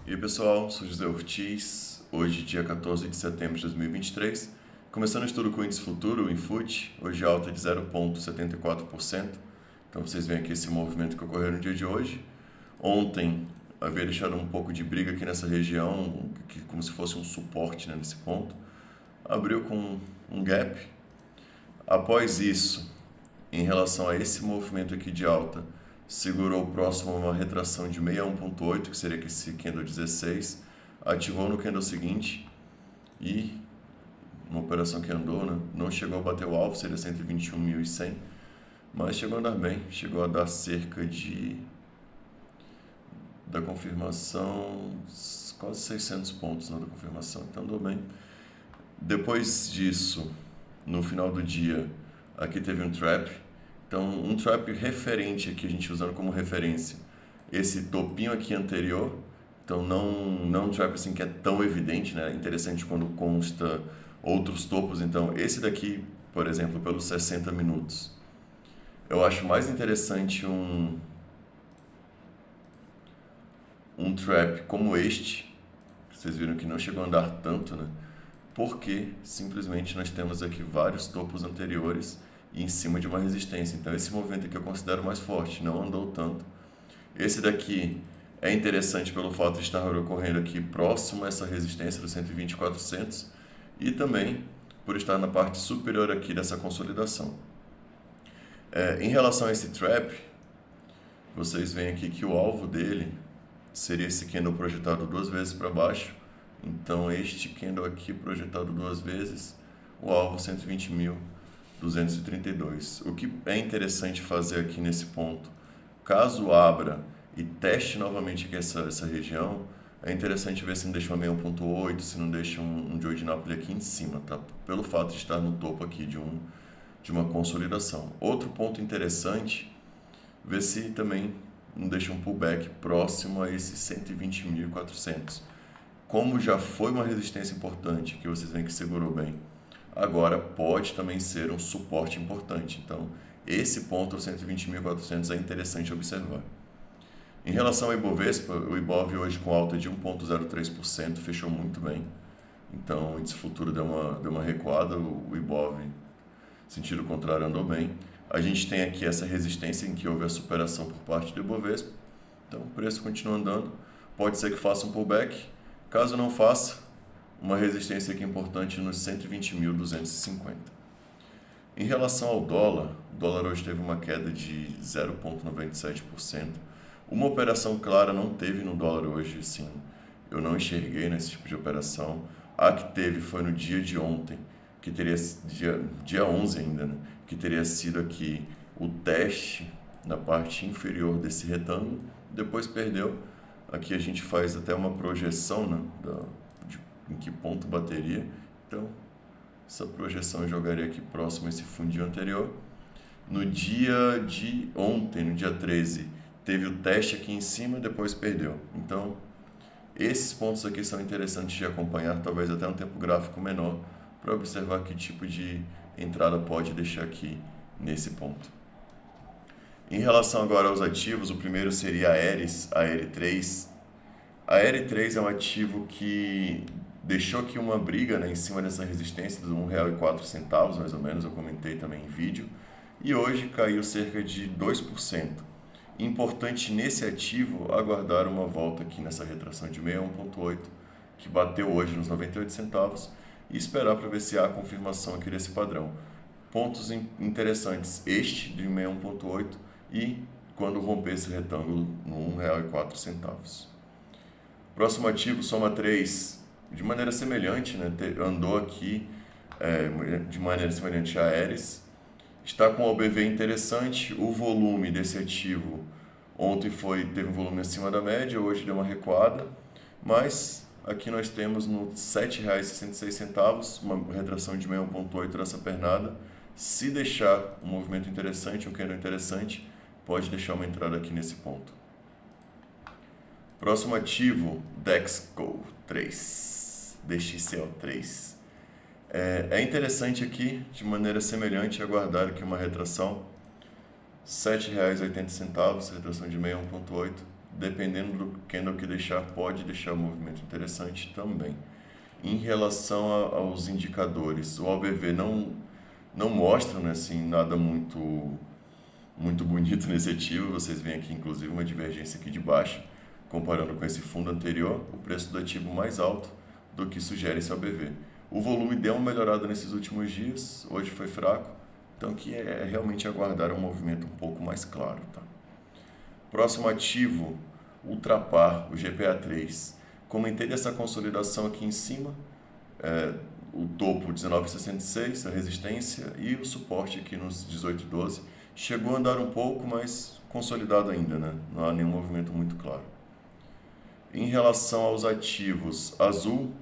E aí pessoal, sou José Ortiz, hoje dia 14 de setembro de 2023, começando o estudo com o índice futuro, o Infut, hoje alta de 0,74%, então vocês veem aqui esse movimento que ocorreu no dia de hoje. Ontem havia deixado um pouco de briga aqui nessa região, como se fosse um suporte, né, nesse ponto, abriu com um gap. Após isso, em relação a esse movimento aqui de alta, segurou próximo a uma retração de 61.8, que seria que esse candle 16, ativou no candle seguinte e uma operação que andou, né? Não chegou a bater o alvo, seria 121.100, mas chegou a andar bem, chegou a dar cerca da confirmação, quase 600 pontos, né, da confirmação, então andou bem. Depois disso, no final do dia, aqui teve um trap. Então, um trap referente aqui, a gente usando como referência esse topinho aqui anterior. Então, não um trap assim que é tão evidente, né? Interessante quando consta outros topos. Então, esse daqui, por exemplo, pelos 60 minutos. Eu acho mais interessante um trap como este. Vocês viram que não chegou a andar tanto, né? Porque simplesmente nós temos aqui vários topos anteriores e em cima de uma resistência. Então esse movimento aqui eu considero mais forte, não andou tanto. Esse daqui é interessante pelo fato de estar ocorrendo aqui próximo a essa resistência do 120.400 e também por estar na parte superior aqui dessa consolidação. Em relação a esse trap, vocês veem aqui que o alvo dele seria esse candle projetado duas vezes para baixo. Então este candle aqui projetado duas vezes, o alvo 120.232. O que é interessante fazer aqui nesse ponto, caso abra e teste novamente aqui essa região, é interessante ver se não deixa uma 61.8, se não deixa um Joe de Napoli aqui em cima, tá? Pelo fato de estar no topo aqui de uma consolidação. Outro ponto interessante, ver se também não deixa um pullback próximo a esse 120.400. Como já foi uma resistência importante, que vocês veem que segurou bem, agora pode também ser um suporte importante. Então, esse ponto, 120.400, é interessante observar. Em relação ao Ibovespa, o Ibov hoje com alta de 1,03%, fechou muito bem. Então, o índice futuro deu uma recuada, o Ibov, sentido contrário, andou bem. A gente tem aqui essa resistência em que houve a superação por parte do Ibovespa. Então, o preço continua andando. Pode ser que faça um pullback. Caso não faça, uma resistência aqui importante nos 120.250. Em relação ao dólar, o dólar hoje teve uma queda de 0,97%. Uma operação clara não teve no dólar hoje, sim. Eu não enxerguei nesse tipo de operação. A que teve foi no dia de ontem, que teria dia 11 ainda, né? Que teria sido aqui o teste na parte inferior desse retângulo, depois perdeu. Aqui a gente faz até uma projeção, né, em que ponto bateria. Então, essa projeção eu jogaria aqui próximo a esse fundinho anterior. No dia de ontem, no dia 13, teve o teste aqui em cima e depois perdeu. Então, esses pontos aqui são interessantes de acompanhar, talvez até um tempo gráfico menor, para observar que tipo de entrada pode deixar aqui nesse ponto. Em relação agora aos ativos, o primeiro seria a Aeris, a AR3. A AR3 é um ativo que deixou aqui uma briga, né, em cima dessa resistência de R$ 1,04, mais ou menos, eu comentei também em vídeo, e hoje caiu cerca de 2%. Importante nesse ativo aguardar uma volta aqui nessa retração de 61.8, que bateu hoje nos 98 centavos, e esperar para ver se há confirmação aqui desse padrão. Pontos interessantes, este de 61.8 e quando romper esse retângulo no R$ 1,04. Próximo ativo, Soma 3, de maneira semelhante, né, andou aqui de maneira semelhante a Aeris, está com o OBV interessante, o volume desse ativo ontem teve um volume acima da média, hoje deu uma recuada, mas aqui nós temos no R$ 7,66, uma retração de 61.8 nessa pernada. Se deixar um movimento interessante, um candle interessante, pode deixar uma entrada aqui nesse ponto. Próximo ativo, DXCO 3, DXCO3. É interessante aqui, de maneira semelhante, aguardar aqui uma retração, R$ 7,80, retração de 61.8, dependendo do candle que deixar, pode deixar o movimento interessante também. Em relação aos indicadores, o OBV não mostra, né, assim, nada muito bonito nesse ativo. Vocês veem aqui, inclusive, uma divergência aqui de baixa, comparando com esse fundo anterior, o preço do ativo mais alto do que sugere esse OBV. O volume deu uma melhorada nesses últimos dias, hoje foi fraco, então que é realmente aguardar um movimento um pouco mais claro. Tá? Próximo ativo, Ultrapar, o GPA3. Comentei dessa consolidação aqui em cima, o topo 19,66, a resistência, e o suporte aqui nos 18,12. Chegou a andar um pouco, mas consolidado ainda, né? Não há nenhum movimento muito claro. Em relação aos ativos, Azul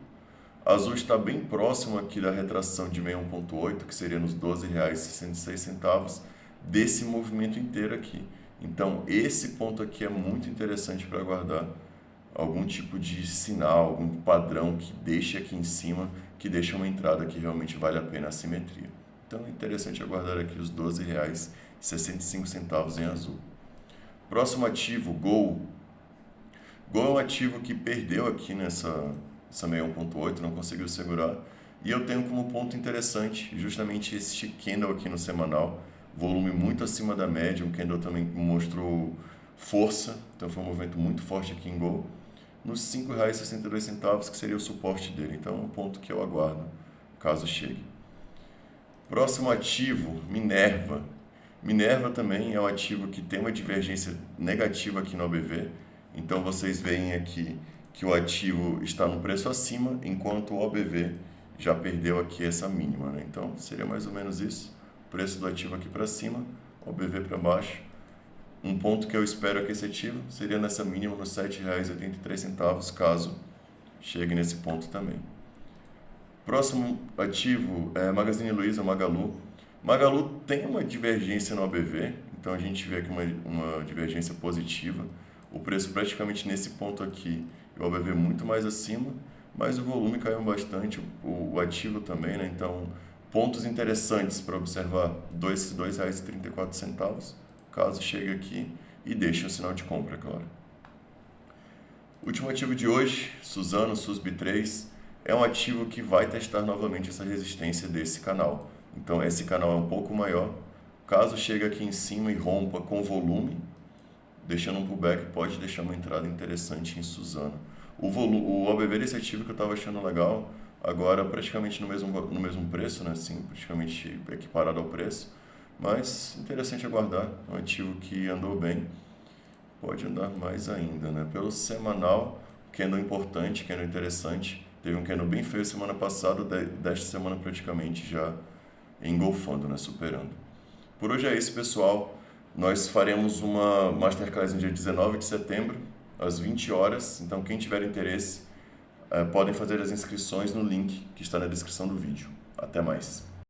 está bem próximo aqui da retração de 61,8, que seria nos R$ 12,66, desse movimento inteiro aqui. Então, esse ponto aqui é muito interessante para aguardar algum tipo de sinal, algum padrão que deixe aqui em cima, que deixe uma entrada que realmente vale a pena a simetria. Então, é interessante aguardar aqui os R$ 12,65 em Azul. Próximo ativo, Gol. Gol é um ativo que perdeu aqui nessa 61,8, não conseguiu segurar. E eu tenho como ponto interessante justamente este candle aqui no semanal, volume muito acima da média, um candle também mostrou força, então foi um movimento muito forte aqui em Gol, nos R$ 5,62, que seria o suporte dele. Então é um ponto que eu aguardo, caso chegue. Próximo ativo, Minerva. Minerva também é um ativo que tem uma divergência negativa aqui no OBV, então vocês veem aqui que o ativo está no preço acima, enquanto o OBV já perdeu aqui essa mínima, né? Então seria mais ou menos isso, preço do ativo aqui para cima, OBV para baixo. Um ponto que eu espero que esse ativo seria nessa mínima nos R$ 7,83, caso chegue nesse ponto também. Próximo ativo é Magazine Luiza, Magalu. Magalu tem uma divergência no OBV, então a gente vê aqui uma divergência positiva. O preço praticamente nesse ponto aqui, o OBV muito mais acima, mas o volume caiu bastante, o ativo também, né? Então, pontos interessantes para observar, R$ 2,34, caso chegue aqui e deixe um sinal de compra, claro. Último ativo de hoje, Suzano, SUSB3, é um ativo que vai testar novamente essa resistência desse canal. Então, esse canal é um pouco maior, caso chegue aqui em cima e rompa com volume, deixando um pullback, pode deixar uma entrada interessante em Suzano. O OBV desse ativo que eu estava achando legal, agora praticamente no mesmo preço, né? Assim, praticamente equiparado ao preço, mas interessante aguardar, um ativo que andou bem, pode andar mais ainda, né? Pelo semanal, candle importante, candle interessante, teve um candle bem feio semana passada, desta semana praticamente já engolfando, né? Superando. Por hoje é isso, pessoal. Nós faremos uma Masterclass no dia 19 de setembro, às 20 horas. Então, quem tiver interesse, podem fazer as inscrições no link que está na descrição do vídeo. Até mais!